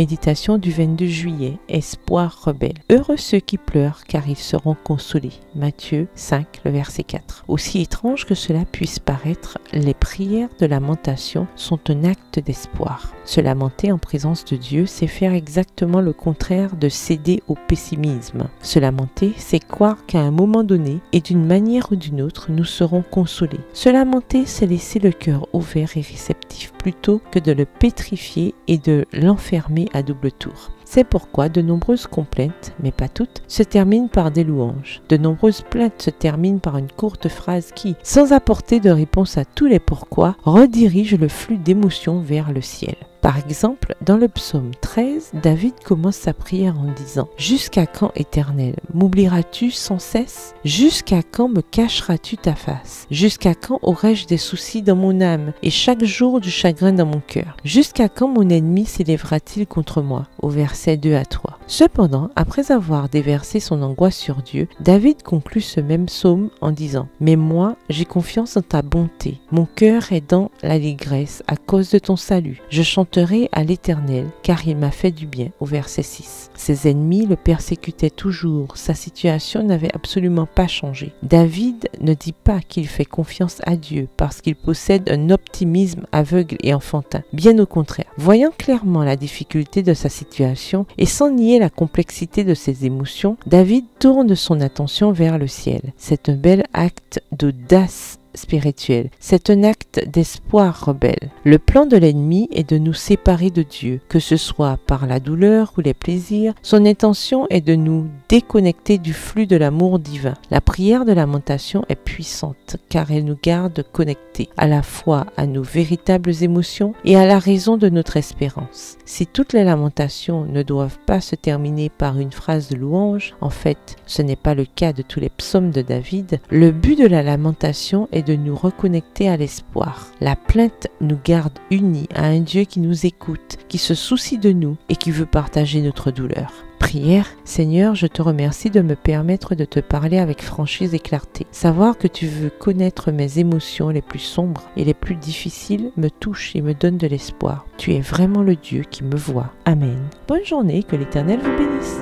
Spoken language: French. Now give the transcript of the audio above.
Méditation du 22 juillet. Espoir rebelle. Heureux ceux qui pleurent, car ils seront consolés. Matthieu 5, le verset 4. Aussi étrange que cela puisse paraître, les prières de lamentation sont un acte d'espoir. Se lamenter en présence de Dieu, c'est faire exactement le contraire de céder au pessimisme. Se lamenter, c'est croire qu'à un moment donné, et d'une manière ou d'une autre, nous serons consolés. Se lamenter, c'est laisser le cœur ouvert et réceptif plutôt que de le pétrifier et de l'enfermer à double tour. C'est pourquoi de nombreuses complaintes, mais pas toutes, se terminent par des louanges. De nombreuses plaintes se terminent par une courte phrase qui, sans apporter de réponse à tous les pourquoi, redirige le flux d'émotions vers le ciel. Par exemple, dans le psaume 13, David commence sa prière en disant « Jusqu'à quand, Éternel, m'oublieras-tu sans cesse? Jusqu'à quand me cacheras-tu ta face? Jusqu'à quand aurai-je des soucis dans mon âme et chaque jour du chagrin dans mon cœur? Jusqu'à quand mon ennemi s'élèvera-t-il contre moi ?» Au verset 2 à 3. Cependant, après avoir déversé son angoisse sur Dieu, David conclut ce même psaume en disant « Mais moi, j'ai confiance en ta bonté. Mon cœur est dans l'allégresse à cause de ton salut. Je chanterai à l'Éternel, car il m'a fait du bien. » Au verset 6. Ses ennemis le persécutaient toujours. Sa situation n'avait absolument pas changé. David ne dit pas qu'il fait confiance à Dieu parce qu'il possède un optimisme aveugle et enfantin. Bien au contraire. Voyant clairement la difficulté de sa situation et sans nier la complexité de ses émotions, David tourne son attention vers le ciel. C'est un bel acte d'audace spirituel. C'est un acte d'espoir rebelle. Le plan de l'ennemi est de nous séparer de Dieu, que ce soit par la douleur ou les plaisirs. Son intention est de nous déconnecter du flux de l'amour divin. La prière de lamentation est puissante car elle nous garde connectés à la fois à nos véritables émotions et à la raison de notre espérance. Si toutes les lamentations ne doivent pas se terminer par une phrase de louange, en fait, ce n'est pas le cas de tous les psaumes de David, le but de la lamentation est de nous reconnecter à l'espoir. La plainte nous garde unis à un Dieu qui nous écoute, qui se soucie de nous et qui veut partager notre douleur. Prière, Seigneur, je te remercie de me permettre de te parler avec franchise et clarté. Savoir que tu veux connaître mes émotions les plus sombres et les plus difficiles me touche et me donne de l'espoir. Tu es vraiment le Dieu qui me voit. Amen. Bonne journée, que l'Éternel vous bénisse.